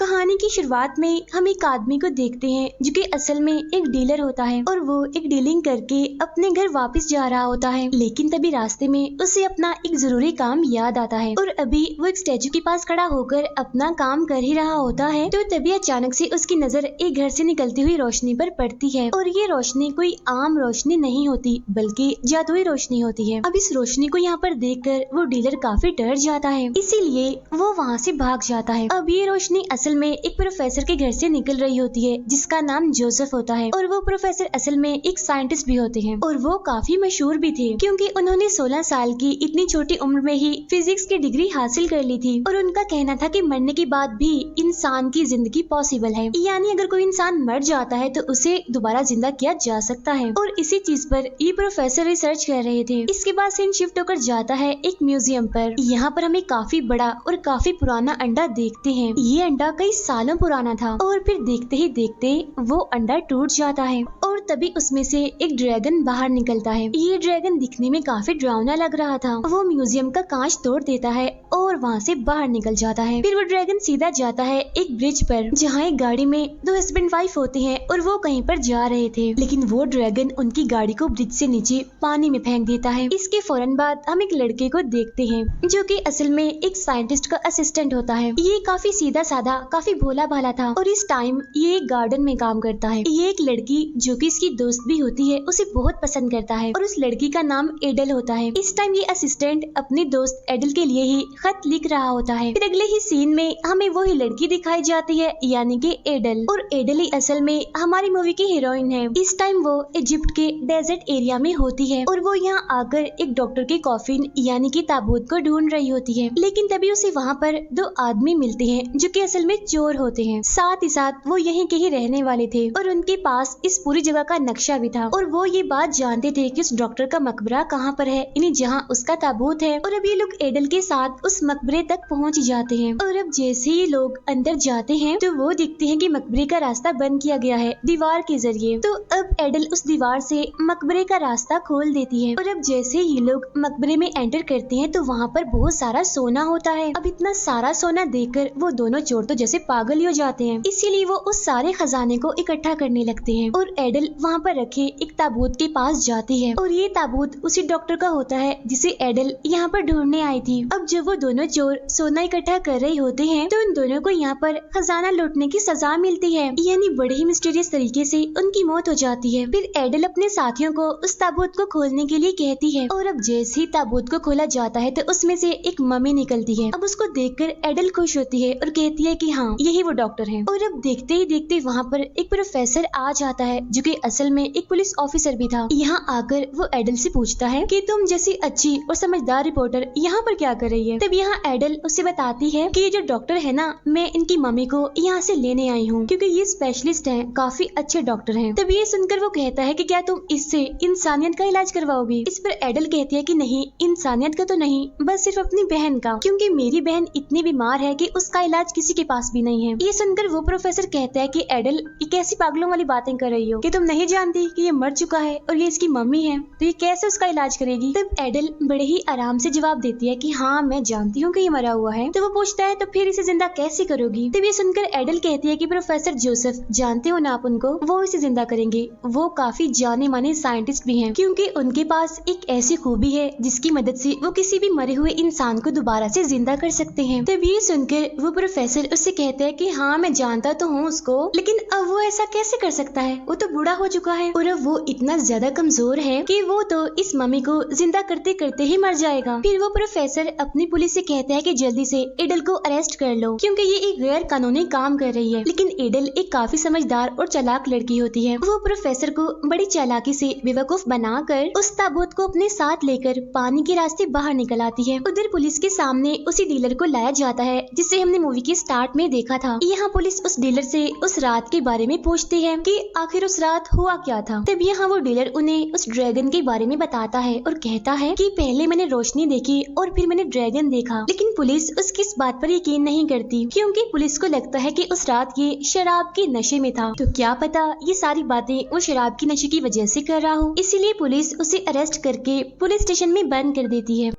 कहानी की शुरुआत में हम एक आदमी को देखते हैं जो कि असल में एक डीलर होता है और वो एक डीलिंग करके अपने घर वापस जा रहा होता है। लेकिन तभी रास्ते में उसे अपना एक जरूरी काम याद आता है और अभी वो एक स्टैचू के पास खड़ा होकर अपना काम कर ही रहा होता है तो तभी अचानक से उसकी नजर एक घर से निकलती हुई रोशनी पर पड़ती है और ये रोशनी कोई आम रोशनी नहीं होती बल्कि जादुई रोशनी होती है। अब इस रोशनी को यहाँ पर देखकर वो डीलर काफी डर जाता है, इसीलिए वो वहाँ से भाग जाता है। अब ये रोशनी असल में एक प्रोफेसर के घर से निकल रही होती है जिसका नाम जोसेफ होता है और वो प्रोफेसर असल में एक साइंटिस्ट भी होते हैं और वो काफी मशहूर भी थे क्योंकि उन्होंने 16 साल की इतनी छोटी उम्र में ही फिजिक्स की डिग्री हासिल कर ली थी और उनका कहना था कि मरने के बाद भी इंसान की जिंदगी पॉसिबल है, यानी अगर कोई इंसान मर जाता है तो उसे दोबारा जिंदा किया जा सकता है और इसी चीज पर ये प्रोफेसर रिसर्च कर रहे थे। इसके बाद सीन शिफ्ट होकर जाता है एक म्यूजियम पर। यहाँ पर हमें काफी बड़ा और काफी पुराना अंडा देखते हैं। ये अंडा कई सालों पुराना था और फिर देखते ही देखते वो अंडा टूट जाता है और तभी उसमें से एक ड्रैगन बाहर निकलता है। ये ड्रैगन दिखने में काफी डरावना लग रहा था। वो म्यूजियम का कांच तोड़ देता है और वहाँ से बाहर निकल जाता है। फिर वो ड्रैगन सीधा जाता है एक ब्रिज पर जहाँ एक गाड़ी में दो हस्बैंड वाइफ होते हैं और वो कहीं पर जा रहे थे, लेकिन वो ड्रैगन उनकी गाड़ी को ब्रिज से नीचे पानी में फेंक देता है। इसके फौरन बाद हम एक लड़के को देखते हैं जो कि असल में एक साइंटिस्ट का असिस्टेंट होता है। ये काफी सीधा साधा काफी भोला भाला था और इस टाइम ये एक गार्डन में काम करता है। ये एक लड़की जो कि इसकी दोस्त भी होती है उसे बहुत पसंद करता है और उस लड़की का नाम एडल होता है। इस टाइम ये असिस्टेंट अपनी दोस्त एडल के लिए ही खत लिख रहा होता है। फिर अगले ही सीन में हमें वही लड़की दिखाई जाती है यानी कि एडल, और एडल ही असल में हमारी मूवी की हीरोइन है। इस टाइम वो इजिप्ट के डेजर्ट एरिया में होती है और वो यहाँ आकर एक डॉक्टर के कॉफिन यानी कि ताबूत को ढूंढ रही होती है, लेकिन तभी उसे वहाँ पर दो आदमी मिलते हैं जो कि असल में चोर होते हैं। साथ ही साथ वो यहीं के ही रहने वाले थे और उनके पास इस पूरी जगह का नक्शा भी था और वो ये बात जानते थे कि उस डॉक्टर का मकबरा कहाँ पर है, यानी जहाँ उसका ताबूत है। और अब ये लोग एडल के साथ उस मकबरे तक पहुँच जाते हैं और अब जैसे ही लोग अंदर जाते हैं तो वो दिखते हैं कि मकबरे का रास्ता बंद किया गया है दीवार के जरिए। तो अब एडल उस दीवार से मकबरे का रास्ता खोल देती है और अब जैसे ही ये लोग मकबरे में एंटर करते हैं तो वहाँ पर बहुत सारा सोना होता है। अब इतना सारा सोना देखकर वो दोनों चोर तो जैसे पागल ही हो जाते हैं, इसीलिए वो उस सारे खजाने को इकट्ठा करने लगते हैं और एडल वहाँ पर रखे एक ताबूत के पास जाती है और ये ताबूत उसी डॉक्टर का होता है जिसे एडल यहाँ पर ढूंढने आई थी। अब जब वो दोनों चोर सोना इकट्ठा कर रहे होते हैं तो उन दोनों को यहाँ पर खजाना लूटने की सजा मिलती है, यानी बड़े ही मिस्टीरियस तरीके से उनकी मौत हो जाती है। फिर एडल अपने साथियों को उस ताबूत को खोलने के लिए कहती है और अब जैसे ही ताबूत को खोला जाता है तो उसमें से एक मम्मी निकलती है। अब उसको देखकर एडल खुश होती है और कहती है कि हाँ यही वो डॉक्टर है। और अब देखते ही देखते वहाँ पर एक प्रोफेसर आ जाता है जो कि असल में एक पुलिस ऑफिसर भी था। यहाँ आकर वो एडल से पूछता है कि तुम जैसी अच्छी और समझदार रिपोर्टर यहाँ पर क्या कर रही है। तब यहाँ एडल उसे बताती है कि ये जो डॉक्टर है ना, मैं इनकी मम्मी को यहाँ से लेने आई हूँ क्योंकि ये स्पेशलिस्ट हैं, काफी अच्छे डॉक्टर हैं। तब ये सुनकर वो कहता है कि क्या तुम इससे इंसानियत का इलाज करवाओगी। इस पर एडल कहती है कि नहीं, इंसानियत का तो नहीं, बस सिर्फ अपनी बहन का, क्योंकि मेरी बहन इतनी बीमार है कि उसका इलाज किसी के पास भी नहीं है। ये सुनकर वो प्रोफेसर कहता है कि एडल ये कैसी पागलों वाली बातें कर रही हो कि तुम नहीं जानती कि ये मर चुका है और ये इसकी मम्मी है, तो ये कैसे उसका इलाज करेगी। तब एडल बड़े ही आराम से जवाब देती है कि हाँ मैं जानती हूँ कि ये मरा हुआ है। तो वो पूछता है तो फिर इसे जिंदा कैसे करोगी। तब ये सुनकर एडल कहती है कि प्रोफेसर जोसेफ, जानते हो ना आप उनको, वो इसे जिंदा करेंगे। वो काफी जाने माने साइंटिस्ट भी हैं क्योंकि उनके पास एक ऐसी खूबी है जिसकी मदद से वो किसी भी मरे हुए इंसान को दोबारा से जिंदा कर सकते हैं। तब ये सुनकर वो प्रोफेसर उससे कहते हैं कि हाँ मैं जानता तो हूँ उसको, लेकिन अब वो ऐसा कैसे कर सकता है, वो तो बूढ़ा हो चुका है और अब वो इतना ज्यादा कमजोर है कि वो तो इस मम्मी को जिंदा करते करते ही मर जाएगा। फिर वो प्रोफेसर अपनी पुलिस से कहता है कि जल्दी से एडल को अरेस्ट कर लो क्योंकि ये एक गैर कानूनी काम कर रही है। लेकिन एडल एक काफी समझदार और चालाक लड़की होती है। वो प्रोफेसर को बड़ी चालाकी से बेवकूफ बनाकर उस ताबूत को अपने साथ लेकर पानी के रास्ते बाहर निकल आती है। उधर पुलिस के सामने उसी डीलर को लाया जाता है जिसे हमने मूवी के स्टार्ट में देखा था। यहाँ पुलिस उस डीलर से उस रात के बारे में पूछती है कि आखिर उस रात हुआ क्या था। तब यहाँ वो डीलर उन्हें उस ड्रैगन के बारे में बताता है और कहता है कि पहले मैंने रोशनी देखी और फिर मैंने ड्रैगन देखा, लेकिन पुलिस उसकी इस बात पर यकीन नहीं करती क्योंकि पुलिस को लगता है कि उस रात ये शराब के नशे में था। तो क्या पता ये सारी बातें वो शराब की नशे की वजह से कर रहा हो, इसीलिए पुलिस उसे अरेस्ट करके पुलिस स्टेशन में बंद कर देती है।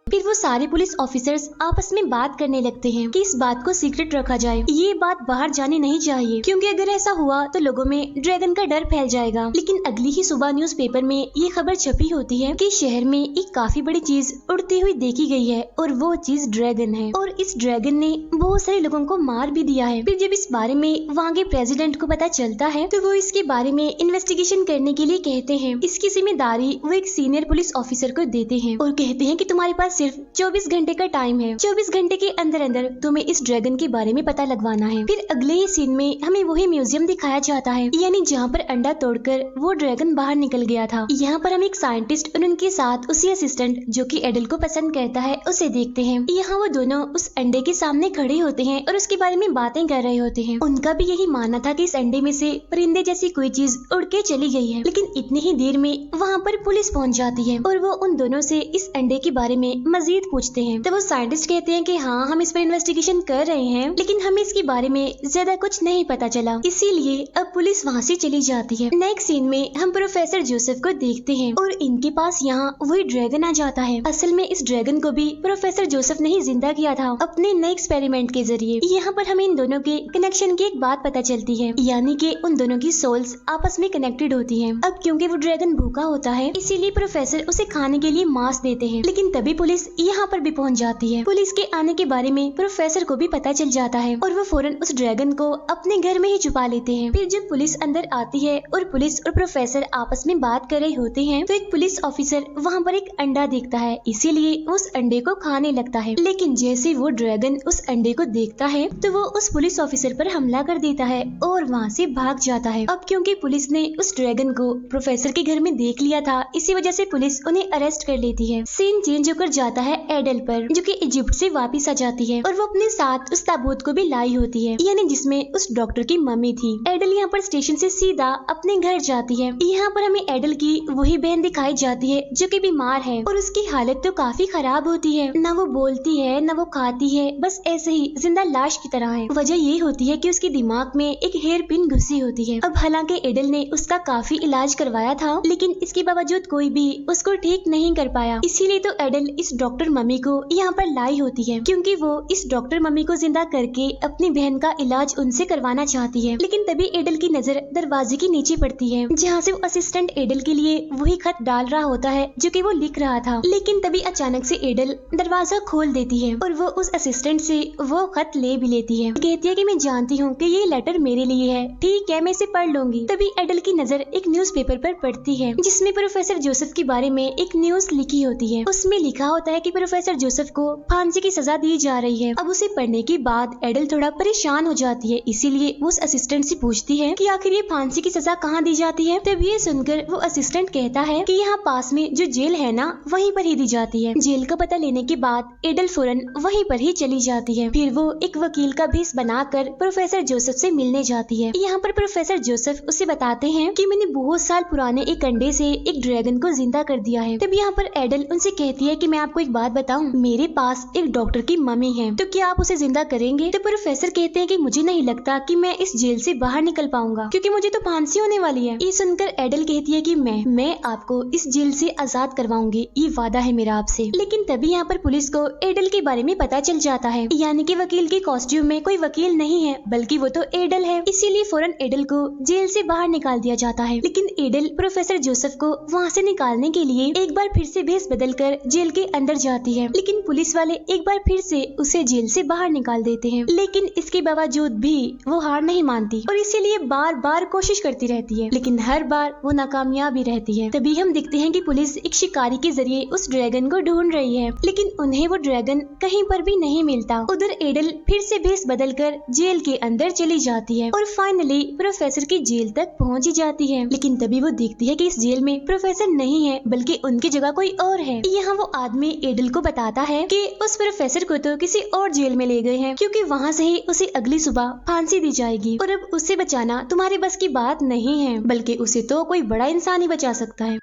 फिर वो सारे पुलिस ऑफिसर्स आपस में बात करने लगते हैं कि इस बात को सीक्रेट रखा जाए, ये बात बाहर जानी नहीं चाहिए, क्योंकि अगर ऐसा हुआ तो लोगों में ड्रैगन का डर फैल जाएगा। लेकिन अगली ही सुबह न्यूज़पेपर में ये खबर छपी होती है कि शहर में एक काफी बड़ी चीज उड़ती हुई देखी गई है और वो चीज ड्रैगन है, और इस ड्रैगन ने बहुत सारे लोगों को मार भी दिया है। फिर जब इस बारे में वहाँ के प्रेसिडेंट को पता चलता है तो वो इसके बारे में इन्वेस्टिगेशन करने के लिए कहते हैं। इसकी जिम्मेदारी वो एक सीनियर पुलिस ऑफिसर को देते हैं और कहते हैं कि तुम्हारे पास सिर्फ 24 घंटे का टाइम है, 24 घंटे के अंदर अंदर तुम्हें इस ड्रैगन के बारे में पता लगवाना है। फिर अगले ही सीन में हमें वही म्यूजियम दिखाया जाता है, यानी जहाँ पर अंडा तोड़कर वो ड्रैगन बाहर निकल गया था। यहाँ पर हम एक साइंटिस्ट और उनके साथ उसी असिस्टेंट जो कि एडल को पसंद करता है उसे देखते हैं। यहाँ वो दोनों उस अंडे के सामने खड़े होते हैं और उसके बारे में बातें कर रहे होते हैं। उनका भी यही मानना था कि इस अंडे में से परिंदे जैसी कोई चीज उड़ के चली गई है। लेकिन इतनी ही देर में वहाँ पर पुलिस पहुँच जाती है और वो उन दोनों से इस अंडे के बारे में मजीद पूछते हैं। तो वो साइंटिस्ट कहते हैं कि हाँ, हम इस पर इन्वेस्टिगेशन कर रहे हैं, लेकिन हमें इसके बारे में ज्यादा कुछ नहीं पता चला, इसीलिए अब पुलिस वहाँ से चली जाती है। नेक्स्ट सीन में हम प्रोफेसर जोसेफ को देखते हैं और इनके पास यहाँ वही ड्रैगन आ जाता है। असल में इस ड्रैगन को भी प्रोफेसर जोसेफ ने ही जिंदा किया था अपने नए एक्सपेरिमेंट के जरिए। यहाँ पर हमें इन दोनों के कनेक्शन की एक बात पता चलती है, यानी कि उन दोनों की सोल्स आपस में कनेक्टेड होती हैं। अब क्योंकि वो ड्रैगन भूखा होता है, इसीलिए प्रोफेसर उसे खाने के लिए मांस देते हैं। लेकिन तभी पुलिस यहाँ पर भी पहुँच जाती है। पुलिस के आने के बारे में प्रोफेसर को भी पता चल जाता है और वो फौरन उस ड्रैगन को अपने घर में ही छुपा लेते हैं। फिर जब पुलिस अंदर आती है और पुलिस और प्रोफेसर आपस में बात कर रहे होते हैं तो एक पुलिस ऑफिसर वहाँ पर एक अंडा देखता है, इसीलिए उस अंडे को खाने लगता है। लेकिन जैसे वो ड्रैगन उस अंडे को देखता है तो वो उस पुलिस ऑफिसर पर हमला कर देता है और वहाँ से भाग जाता है। अब क्योंकि पुलिस ने उस ड्रैगन को प्रोफेसर के घर में देख लिया था, इसी वजह से पुलिस उन्हें अरेस्ट कर लेती है। सीन चेंज होकर जाता है एडल पर, जो कि इजिप्ट से वापस आ जाती है और वो अपने साथ उस ताबूत को भी लाई होती है, यानी जिसमें उस डॉक्टर की मम्मी थी। एडल यहाँ पर स्टेशन से सीधा अपने घर जाती है। यहाँ पर हमें एडल की वही बहन दिखाई जाती है जो कि बीमार है और उसकी हालत तो काफी खराब होती है। न वो बोलती है न वो खाती है, बस ऐसे ही जिंदा लाश की तरह है। वजह ये होती है कि उसके दिमाग में एक हेयर पिन घुसी होती है। अब हालांकि एडल ने उसका काफी इलाज करवाया था, लेकिन इसके बावजूद कोई भी उसको ठीक नहीं कर पाया। इसीलिए तो एडल इस डॉक्टर मम्मी को यहाँ पर लाई होती है, क्योंकि वो इस डॉक्टर मम्मी को जिंदा करके अपनी बहन का इलाज उनसे करवाना चाहती है। लेकिन तभी एडल की नजर दरवाजे के नीचे पड़ती है, जहाँ से वो असिस्टेंट एडल के लिए वही खत डाल रहा होता है जो कि वो लिख रहा था। लेकिन तभी अचानक से एडल दरवाजा खोल देती है और वो उस असिस्टेंट से वो खत ले भी लेती है। कहती है कि मैं जानती हूँ कि ये लेटर मेरे लिए है, ठीक है मैं इसे पढ़ लूंगी। तभी एडल की नजर एक न्यूज़पेपर पर पड़ती है जिसमें प्रोफेसर जोसेफ के बारे में एक न्यूज लिखी होती है। उसमें लिखा होता है कि प्रोफेसर जोसेफ को फांसी की सजा दी जा रही है। अब उसे पढ़ने के बाद एडल थोड़ा परेशान हो जाती है, इसीलिए वो उस असिस्टेंट से पूछती है कि आखिर ये फांसी की सजा कहाँ दी जाती है। तब ये सुनकर वो असिस्टेंट कहता है कि यहाँ पास में जो जेल है ना, वहीं पर ही दी जाती है। जेल का पता लेने के बाद एडल फौरन वहीं पर ही चली जाती है। फिर वो एक वकील का भेष बनाकर प्रोफेसर जोसेफ से मिलने जाती है। यहाँ पर प्रोफेसर जोसेफ उसे बताते हैं कि मैंने बहुत साल पुराने एक अंडे से एक ड्रैगन को जिंदा कर दिया है। तब यहाँ पर एडल उनसे कहती है कि मैं आपको एक बात बताऊं, मेरे पास एक डॉक्टर की मम्मी है, तो क्या आप उसे जिंदा करेंगे? तो प्रोफेसर कहते हैं कि मुझे नहीं लगता कि मैं इस जेल से बाहर निकल पाऊंगा, क्योंकि मुझे तो फांसी होने वाली है। ये सुनकर एडल कहती है कि मैं आपको इस जेल से आजाद करवाऊंगी, ये वादा है मेरा आपसे। लेकिन तभी यहाँ पर पुलिस को एडल के बारे में पता चल जाता है, यानी कि वकील के कॉस्ट्यूम में कोई वकील नहीं है बल्कि वो तो एडल है। इसीलिए फौरन एडल को जेल से बाहर निकाल दिया जाता है। लेकिन एडल प्रोफेसर जोसेफ को वहाँ से निकालने के लिए एक बार फिर से भेष बदलकर जेल के अंदर जाती है। लेकिन पुलिस वाले एक बार फिर से उसे जेल से बाहर निकाल देते हैं। लेकिन इसके बावजूद भी वो हार नहीं मानती और इसीलिए बार बार कोशिश करती रहती है, लेकिन हर बार वो नाकामयाब ही रहती है। तभी हम देखते हैं कि पुलिस एक शिकारी के जरिए उस ड्रैगन को ढूंढ रही है, लेकिन उन्हें वो ड्रैगन कहीं पर भी नहीं मिलता। उधर एडल फिर से भेष बदलकर जेल के अंदर चली जाती है और फाइनली प्रोफेसर की जेल तक पहुंच ही जाती है। लेकिन तभी वो देखती है कि इस जेल में प्रोफेसर नहीं है बल्कि उनकी जगह कोई और है। यहाँ वो आदमी एडल को बताता है कि उस प्रोफेसर को तो किसी और जेल में ले गए हैं, क्योंकि वहाँ से ही उसे अगली सुबह फांसी दी जाएगी और अब उसे बचाना तुम्हारे बस की बात नहीं है, बल्कि उसे तो कोई बड़ा इंसान ही बचा सकता है।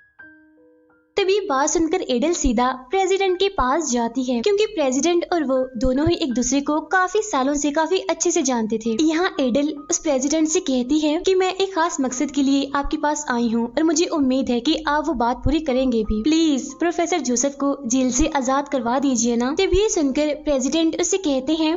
तभी बात सुनकर एडल सीधा प्रेसिडेंट के पास जाती है, क्योंकि प्रेसिडेंट और वो दोनों ही एक दूसरे को काफी सालों से काफी अच्छे से जानते थे। यहाँ एडल उस प्रेसिडेंट से कहती है कि मैं एक खास मकसद के लिए आपके पास आई हूँ और मुझे उम्मीद है कि आप वो बात पूरी करेंगे भी। प्लीज प्रोफेसर जोसेफ को जेल से आजाद करवा दीजिए ना। तभी सुनकर प्रेसिडेंट उससे कहते हैं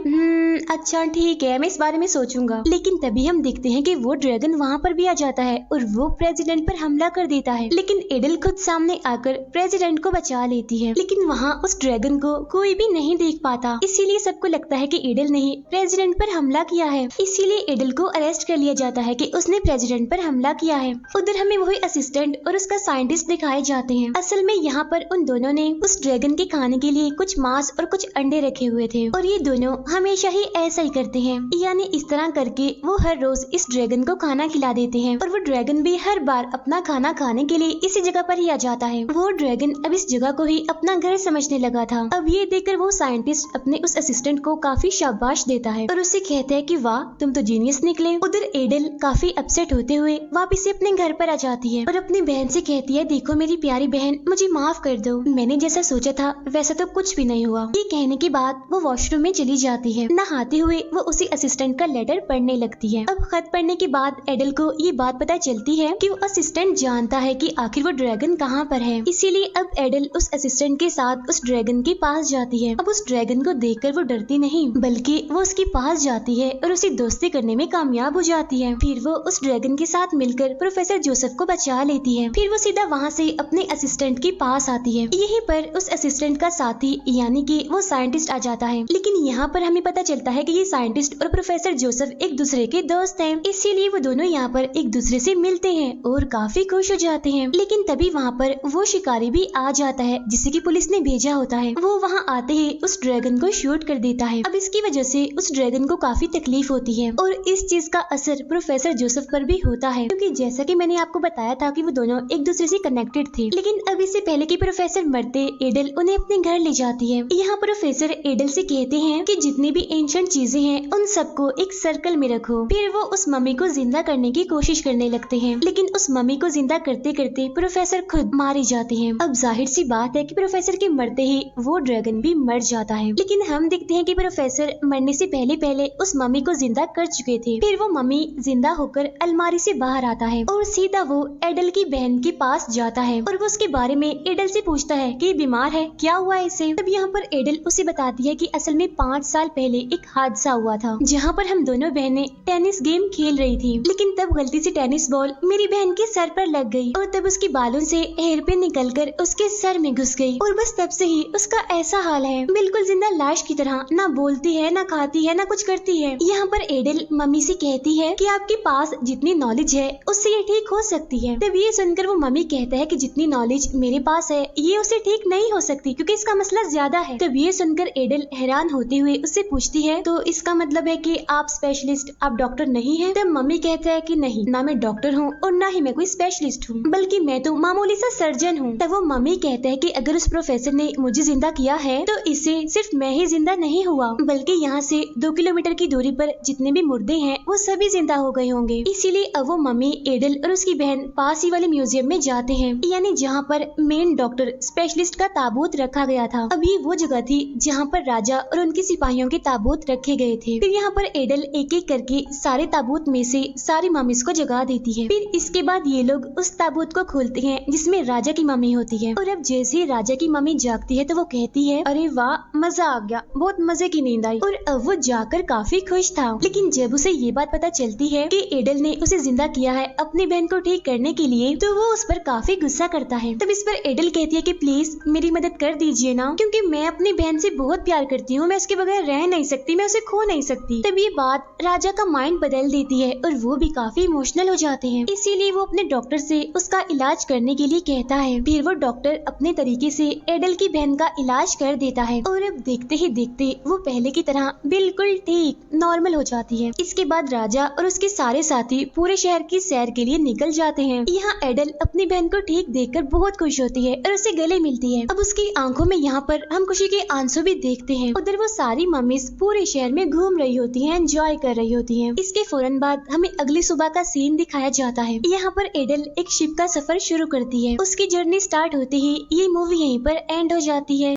अच्छा ठीक है, मैं इस बारे में सोचूंगा। लेकिन तभी हम देखते हैं कि वो ड्रैगन वहाँ पर भी आ जाता है और वो प्रेसिडेंट पर हमला कर देता है। लेकिन एडल खुद सामने आकर प्रेसिडेंट को बचा लेती है। लेकिन वहाँ उस ड्रैगन को कोई भी नहीं देख पाता, इसीलिए सबको लगता है कि एडल ने ही प्रेसिडेंट पर हमला किया है। इसीलिए एडल को अरेस्ट कर लिया जाता है कि उसने प्रेसिडेंट पर हमला किया है। उधर हमें वही असिस्टेंट और उसका साइंटिस्ट दिखाए जाते हैं। असल में यहाँ पर उन दोनों ने उस ड्रैगन के खाने के लिए कुछ मांस और कुछ अंडे रखे हुए थे और ये दोनों हमेशा ही ऐसा ही करते हैं, यानी इस तरह करके वो हर रोज इस ड्रैगन को खाना खिला देते हैं और वो ड्रैगन भी हर बार अपना खाना खाने के लिए इसी जगह पर ही आ जाता है। वो ड्रैगन अब इस जगह को ही अपना घर समझने लगा था। अब ये देखकर वो साइंटिस्ट अपने उस असिस्टेंट को काफी शाबाश देता है और उससे कहता है कि वाह तुम तो जीनियस निकले। उधर एडल काफी अपसेट होते हुए वापिस से अपने घर पर आ जाती है और अपनी बहन से कहती है देखो मेरी प्यारी बहन, मुझे माफ कर दो, मैंने जैसा सोचा था वैसा तो कुछ भी नहीं हुआ। ये कहने के बाद वो वॉशरूम में चली जाती है। नहाते हुए वो उसी असिस्टेंट का लेटर पढ़ने लगती है। अब खत पढ़ने के बाद एडल को ये बात पता चलती है कि वो असिस्टेंट जानता है कि आखिर वो ड्रैगन कहाँ पर है। इसीलिए अब एडल उस असिस्टेंट के साथ उस ड्रैगन के पास जाती है। अब उस ड्रैगन को देखकर वो डरती नहीं, बल्कि वो उसके पास जाती है और उसे दोस्ती करने में कामयाब हो जाती है। फिर वो उस ड्रैगन के साथ मिलकर प्रोफेसर जोसेफ को बचा लेती है। फिर वो सीधा वहाँ से अपने असिस्टेंट के पास आती है। यहीं पर उस असिस्टेंट का साथी यानी कि वो साइंटिस्ट आ जाता है। लेकिन यहाँ पर हमें पता चलता है कि ये साइंटिस्ट और प्रोफेसर जोसेफ एक दूसरे के दोस्त हैं, इसीलिए वो दोनों यहाँ पर एक दूसरे से मिलते हैं और काफी खुश हो जाते हैं। लेकिन तभी वहाँ पर वो शिकारी भी आ जाता है जिसे कि पुलिस ने भेजा होता है। वो वहाँ आते ही उस ड्रैगन को शूट कर देता है। अब इसकी वजह से उस ड्रैगन को काफी तकलीफ होती है और इस चीज का असर प्रोफेसर जोसेफ पर भी होता है, क्योंकि जैसा कि मैंने आपको बताया था कि वो दोनों एक दूसरे से कनेक्टेड थे। लेकिन अब इससे पहले कि प्रोफेसर मरते एडल उन्हें अपने घर ले जाती है। यहाँ प्रोफेसर एडल से कहते हैं कि जितनी भी एंशिएंट चीजें हैं उन सबको एक सर्कल में रखो। फिर वो उस मम्मी को जिंदा करने की कोशिश करने लगते हैं, लेकिन उस मम्मी को जिंदा करते करते प्रोफेसर खुद मारे जाते हैं। अब जाहिर सी बात है कि प्रोफेसर के मरते ही वो ड्रैगन भी मर जाता है। लेकिन हम देखते हैं कि प्रोफेसर मरने से पहले पहले उस मम्मी को जिंदा कर चुके थे। फिर वो मम्मी जिंदा होकर अलमारी से बाहर आता है और सीधा वो एडल की बहन के पास जाता है और वो उसके बारे में एडल से पूछता है कि बीमार है, क्या हुआ इसे। तब यहाँ पर एडल उसे बताती है कि असल में 5 साल पहले एक हादसा हुआ था जहाँ पर हम दोनों बहनें टेनिस गेम खेल रही थी, लेकिन तब गलती से टेनिस बॉल मेरी बहन के सर पर लग गई और तब उसकी बालों से हेयर पिन निकलकर उसके सर में घुस गई और बस तब से ही उसका ऐसा हाल है, बिल्कुल जिंदा लाश की तरह, ना बोलती है, ना खाती है, ना कुछ करती है। यहाँ पर एडल मम्मी से कहती है कि आपके पास जितनी नॉलेज है उससे ये ठीक हो सकती है। तब ये सुनकर वो मम्मी कहता है कि जितनी नॉलेज मेरे पास है ये उसे ठीक नहीं हो सकती क्योंकि इसका मसला ज्यादा है। तब ये सुनकर एडल हैरान होते हुए उससे पूछती है तो इसका मतलब है कि आप स्पेशलिस्ट, आप डॉक्टर नहीं है। तब मम्मी कहता है कि नहीं, ना मैं डॉक्टर हूँ और ना ही मैं कोई स्पेशलिस्ट हूँ, बल्कि मैं तो मामूली सा सर्जन हूँ। तब वो मम्मी कहता है कि अगर उस प्रोफेसर ने मुझे जिंदा किया है तो इससे सिर्फ मैं ही जिंदा नहीं हुआ, बल्कि यहाँ से 2 किलोमीटर की दूरी पर जितने भी मुर्दे हैं वो सभी जिंदा हो गए होंगे। इसीलिए अब वो मम्मी एडल और उसकी बहन पास ही वाले म्यूजियम में जाते हैं, यानी जहाँ पर मेन डॉक्टर स्पेशलिस्ट का ताबूत रखा गया था। अब ये वो जगह थी जहाँ पर राजा और उनके सिपाहियों के ताबूत रखे गए थे। फिर यहाँ पर एडल एक एक करके सारे ताबूत में से सारी मम्मीज को जगा देती है। फिर इसके बाद ये लोग उस ताबूत को खोलते हैं जिसमें राजा की मम्मी होती है और अब जैसे ही राजा की मम्मी जागती है तो वो कहती है अरे वाह, मजा आ गया, बहुत मजे की नींद आई। और अब वो जाकर काफी खुश था। लेकिन जब उसे ये बात पता चलती है कि एडल ने उसे जिंदा किया है अपनी बहन को ठीक करने के लिए तो वो उस पर काफी गुस्सा करता है। तब इस पर एडल कहती है कि प्लीज मेरी मदद कर दीजिए ना, क्योंकि मैं अपनी बहन से बहुत प्यार करती हूँ, मैं उसके बगैर रह नहीं सकती, मैं उसे खो नहीं सकती। तब ये बात राजा का माइंड बदल देती है और वो भी काफी इमोशनल हो जाते हैं। इसीलिए वो अपने डॉक्टर से उसका इलाज करने के लिए कहता है। फिर वो डॉक्टर अपने तरीके से एडल की बहन का इलाज कर देता है और अब देखते ही देखते वो पहले की तरह बिल्कुल ठीक नॉर्मल हो जाती है। इसके बाद राजा और उसके सारे साथी पूरे शहर की सैर के लिए निकल जाते हैं। यहाँ एडल अपनी बहन को ठीक देखकर बहुत खुश होती है और उसे गले मिलती है। अब उसकी आंखों में यहाँ पर हम खुशी के आंसू भी देखते हैं। उधर वो सारी मम्मीज पूरे शहर में घूम रही होती हैं, एंजॉय कर रही होती हैं। इसके फौरन बाद हमें अगली सुबह का सीन दिखाया जाता है। यहाँ पर एडल एक शिप का सफर शुरू करती है। उसकी जर्नी करने स्टार्ट होते ही ये मूवी यहीं पर एंड हो जाती है।